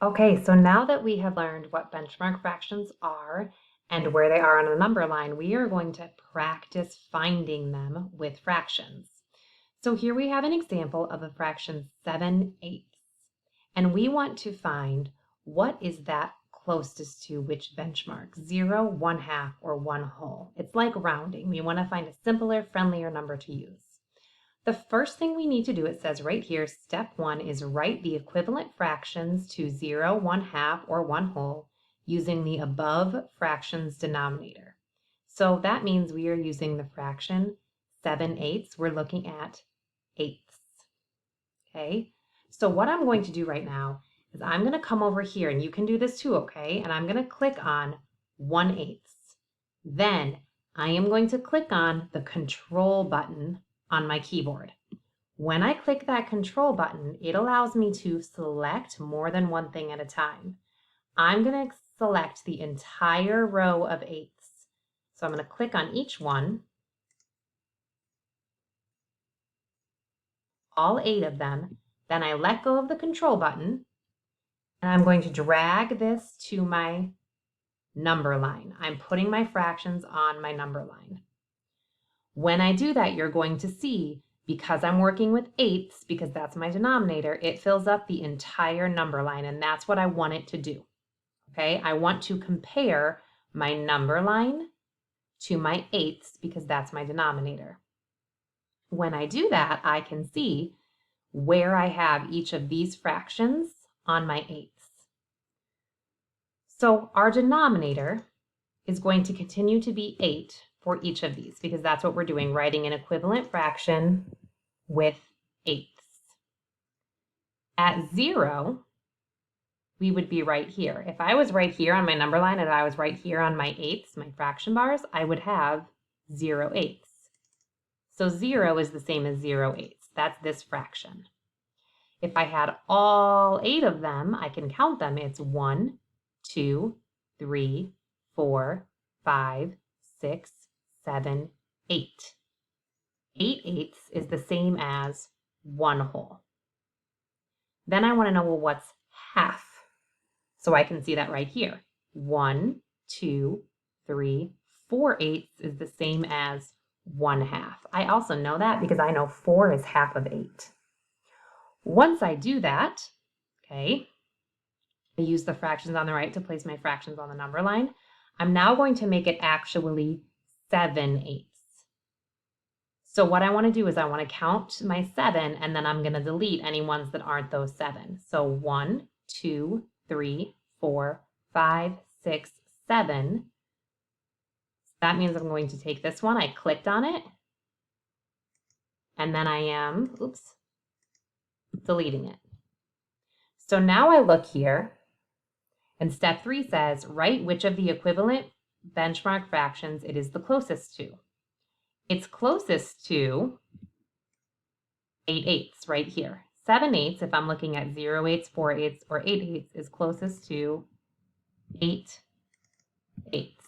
Okay, so now that we have learned what benchmark fractions are and where they are on a number line, we are going to practice finding them with fractions. So here we have an example of a fraction 7/8, and we want to find what is that closest to which benchmark, 0, 1/2, or 1/2. It's like rounding. We want to find a simpler, friendlier number to use. The first thing we need to do, it says right here, step 1 is write the equivalent fractions to 0, 1/2, or 1/2 using the above fractions denominator. So that means we are using the fraction 7/8. We're looking at eighths. Okay, so what I'm going to do right now is I'm going to come over here, and you can do this too, okay? And I'm going to click on 1/8. Then I am going to click on the control button on my keyboard. When I click that control button, it allows me to select more than one thing at a time. I'm going to select the entire row of eighths. So I'm going to click on each one, all 8 of them. Then I let go of the control button, and I'm going to drag this to my number line. I'm putting my fractions on my number line. When I do that, you're going to see, because I'm working with eighths, because that's my denominator, it fills up the entire number line, and that's what I want it to do. Okay, I want to compare my number line to my eighths because that's my denominator. When I do that, I can see where I have each of these fractions on my eighths. So our denominator is going to continue to be 8 for each of these because that's what we're doing, writing an equivalent fraction with eighths. At 0, we would be right here. If I was right here on my number line and I was right here on my eighths, my fraction bars, I would have 0/8. So 0 is the same as 0/8. That's this fraction. If I had all 8 of them, I can count them. It's 1, 2, 3, 4, 5, 6, 7, 8. 8/8 is the same as 1/2. Then I want to know, well, what's half? So I can see that right here. 1, 2, 3, 4/8 is the same as 1/2. I also know that because I know 4 is half of 8. Once I do that, okay, I use the fractions on the right to place my fractions on the number line. I'm now going to make it actually 7/8. So what I want to do is I want to count my 7, and then I'm going to delete any ones that aren't those 7. So 1, 2, 3, 4, 5, 6, 7. That means I'm going to take this one. I clicked on it, and then I am, deleting it. So now I look here, and step 3 says, write which of the equivalent benchmark fractions it is the closest to. It's closest to 8/8 right here. 7/8, if I'm looking at 0/8, 4/8, or 8/8, is closest to 8/8.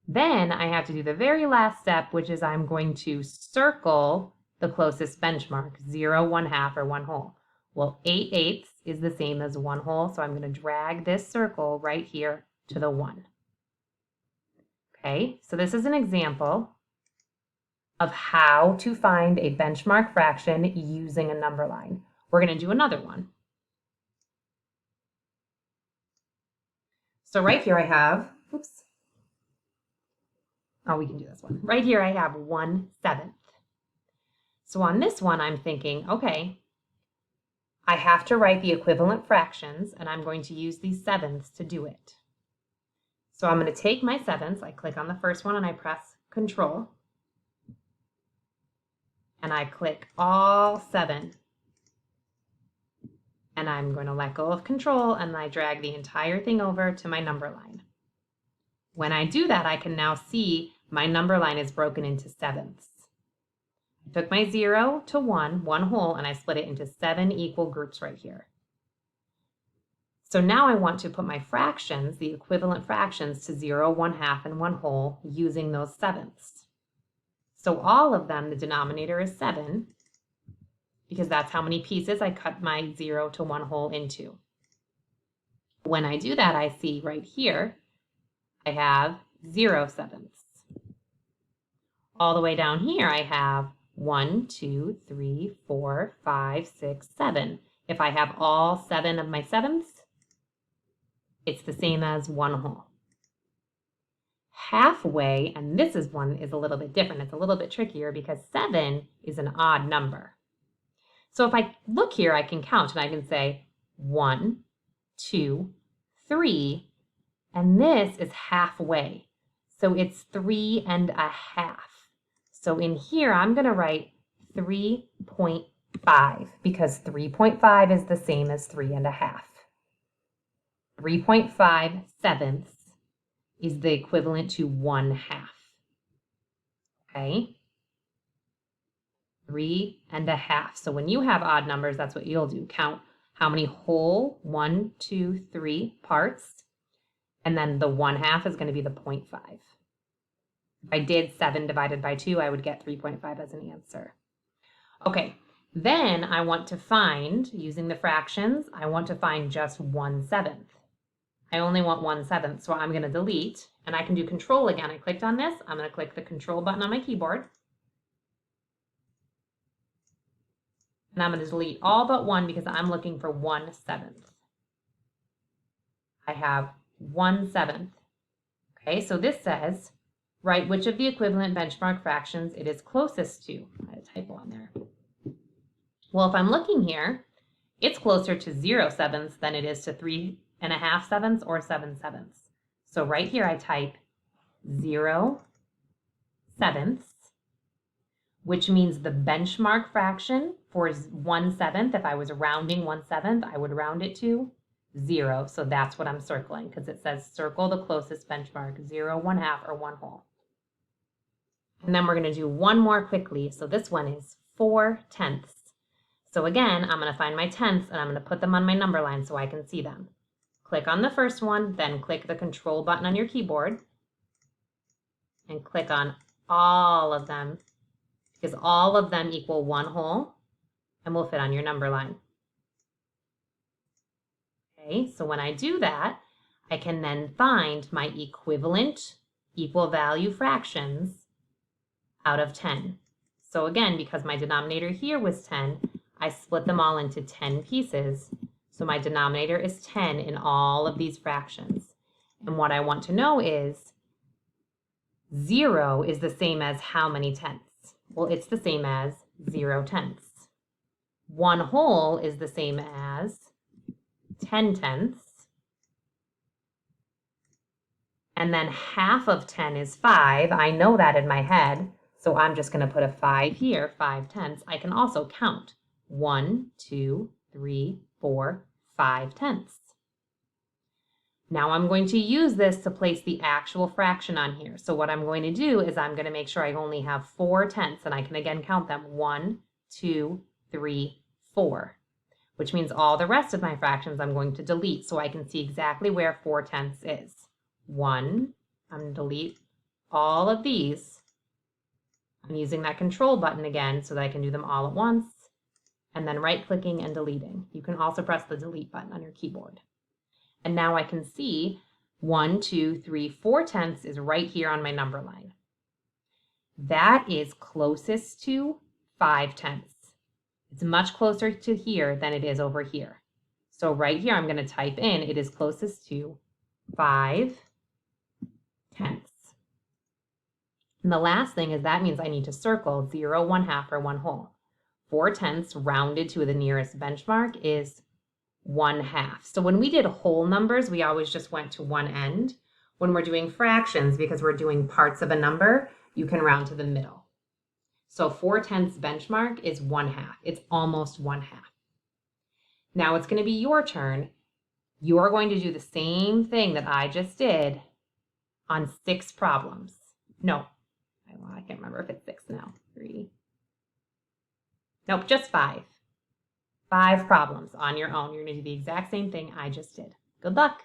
Then I have to do the very last step, which is I'm going to circle the closest benchmark, 0, 1/2, or 1/2. Well, 8/8 is the same as 1/2, so I'm going to drag this circle right here to the 1. Okay, so this is an example of how to find a benchmark fraction using a number line. We're going to do another one. So right here I have, we can do this one. Right here I have 1/7. So on this one, I'm thinking, okay, I have to write the equivalent fractions, and I'm going to use these 7ths to do it. So I'm going to take my 7ths, I click on the first one, and I press Control, and I click all 7. And I'm going to let go of Control, and I drag the entire thing over to my number line. When I do that, I can now see my number line is broken into 7ths. I took my 0 to 1, 1/2, and I split it into 7 equal groups right here. So now I want to put my fractions, the equivalent fractions, to 0, 1/2, and 1/2 using those 7ths. So all of them, the denominator is 7, because that's how many pieces I cut my 0 to 1/2 into. When I do that, I see right here, I have 0/7. All the way down here, I have 1, 2, 3, 4, 5, 6, 7. If I have all 7 of my sevenths, it's the same as 1 whole. Halfway, and this is one is a little bit different. It's a little bit trickier because 7 is an odd number. So if I look here, I can count and I can say 1, 2, 3, and this is halfway. So it's 3.5. So in here, I'm going to write 3.5 because 3.5 is the same as 3.5. 3.5 sevenths is the equivalent to 1/2. Okay? 3.5. So when you have odd numbers, that's what you'll do. Count how many whole 1, 2, 3 parts, and then the 1/2 is going to be the 0.5. If I did 7 divided by 2, I would get 3.5 as an answer. Okay, then I want to find, using the fractions, I want to find just 1/7. I only want 1/7, so I'm going to delete, and I can do control again. I clicked on this. I'm going to click the control button on my keyboard. And I'm going to delete all but 1 because I'm looking for 1/7. I have 1/7. Okay, so this says, write which of the equivalent benchmark fractions it is closest to. I had a typo on there. Well, if I'm looking here, it's closer to 0/7 than it is to 3.5 or 7/7. So right here, I type 0/7, which means the benchmark fraction for 1/7, if I was rounding 1/7, I would round it to 0. So that's what I'm circling because it says circle the closest benchmark, 0, 1/2, or 1 whole. And then we're going to do one more quickly. So this one is 4/10. So again, I'm going to find my tenths and I'm going to put them on my number line so I can see them. Click on the first one, then click the control button on your keyboard and click on all of them because all of them equal 1 whole and will fit on your number line. Okay, so when I do that, I can then find my equivalent equal value fractions out of 10. So again, because my denominator here was 10, I split them all into 10 pieces. So my denominator is 10 in all of these fractions. And what I want to know is 0 is the same as how many tenths? Well, it's the same as 0/10. 1 whole is the same as 10/10. And then half of 10 is 5. I know that in my head. So I'm just going to put a 5 here, 5/10. I can also count 1, 2, 3, 4, 5/10. Now I'm going to use this to place the actual fraction on here. So what I'm going to do is I'm going to make sure I only have 4/10, and I can again count them 1, 2, 3, 4, which means all the rest of my fractions I'm going to delete so I can see exactly where 4/10 is. 1, I'm going to delete all of these. I'm using that control button again so that I can do them all at once, and then right-clicking and deleting. You can also press the delete button on your keyboard. And now I can see 1, 2, 3, 4/10 is right here on my number line. That is closest to 5/10. It's much closer to here than it is over here. So right here, I'm going to type in, it is closest to 5/10. And the last thing is that means I need to circle 0, 1/2, or 1 whole. 4/10 rounded to the nearest benchmark is 1/2. So when we did whole numbers, we always just went to one end. When we're doing fractions, because we're doing parts of a number, you can round to the middle. So 4/10 benchmark is 1/2. It's almost 1/2. Now it's going to be your turn. You're going to do the same thing that I just did on 6 problems. No, I can't remember if it's 6 now. 3. Nope, just 5. 5 problems on your own. You're going to do the exact same thing I just did. Good luck.